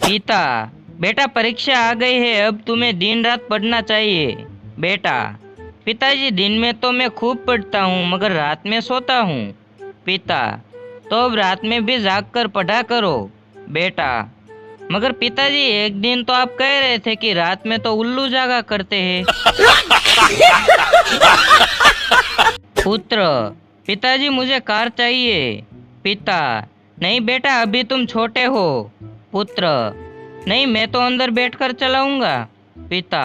पिता, बेटा परीक्षा आ गई है, अब तुम्हें दिन रात पढ़ना चाहिए। बेटा, पिताजी दिन में तो मैं खूब पढ़ता हूँ मगर रात में सोता हूँ। पिता, तो अब रात में भी जाग कर पढ़ा करो। बेटा, मगर पिताजी एक दिन तो आप कह रहे थे कि रात में तो उल्लू जागा करते हैं। पुत्र, पिताजी मुझे कार चाहिए। पिता, नहीं बेटा अभी तुम छोटे हो। पुत्र, नहीं मैं तो अंदर बैठकर चलाऊंगा। पिता,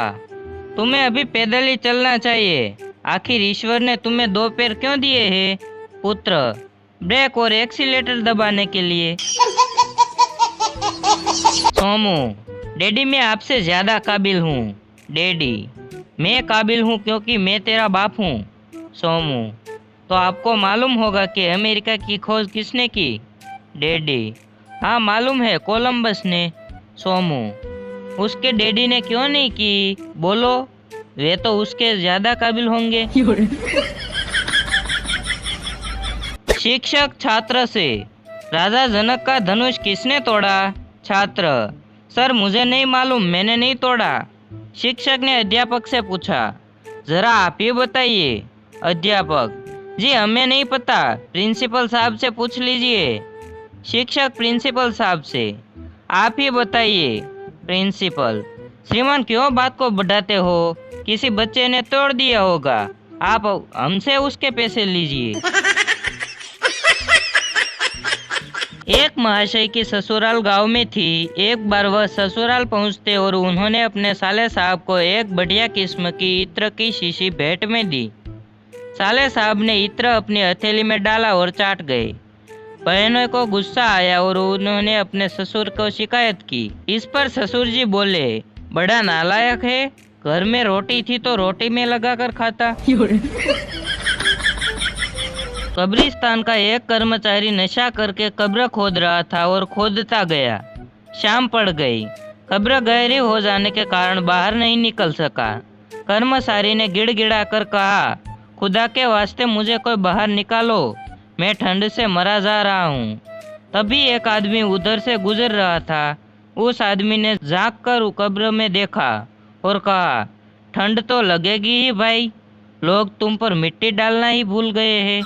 तुम्हें अभी पैदल ही चलना चाहिए, आखिर ईश्वर ने तुम्हें दो पैर क्यों दिए हैं। पुत्र, ब्रेक और एक्सीलेटर दबाने के लिए। सोमू, डैडी मैं आपसे ज्यादा काबिल हूँ। डैडी, मैं काबिल हूँ क्योंकि मैं तेरा बाप हूँ। सोमू, तो आपको मालूम होगा कि अमेरिका की खोज किसने की। डैडी, हाँ मालूम है, कोलंबस ने। सोमू, उसके डैडी ने क्यों नहीं की, बोलो, वे तो उसके ज्यादा काबिल होंगे। शिक्षक छात्र से, राजा जनक का धनुष किसने तोड़ा। छात्र, सर मुझे नहीं मालूम, मैंने नहीं तोड़ा। शिक्षक ने अध्यापक से पूछा, जरा आप ही बताइए। अध्यापक, जी हमें नहीं पता, प्रिंसिपल साहब से पूछ लीजिए। शिक्षक प्रिंसिपल साहब से, आप ही बताइए। प्रिंसिपल, श्रीमान क्यों बात को बढ़ाते हो, किसी बच्चे ने तोड़ दिया होगा, आप हमसे उसके पैसे लीजिए। एक महाशय की ससुराल गांव में थी। एक बार वह ससुराल पहुंचते और उन्होंने अपने साले साहब को एक बढ़िया किस्म की इत्र की शीशी भेंट में दी। साले साहब ने इत्र अपनी हथेली में डाला और चाट गए। बहनों को गुस्सा आया और उन्होंने अपने ससुर को शिकायत की। इस पर ससुर जी बोले, बड़ा नालायक है, घर में रोटी थी तो रोटी में लगाकर खाता। कब्रिस्तान का एक कर्मचारी नशा करके कब्र खोद रहा था और खोदता गया। शाम पड़ गई। कब्र गहरी हो जाने के कारण बाहर नहीं निकल सका। कर्मचारी ने गिड़गिड़ा कर कहा, खुदा के वास्ते मुझे कोई बाहर निकालो, मैं ठंड से मरा जा रहा हूँ। तभी एक आदमी उधर से गुजर रहा था। उस आदमी ने झांक कर कब्र में देखा और कहा, ठंड तो लगेगी ही भाई, लोग तुम पर मिट्टी डालना ही भूल गए हैं।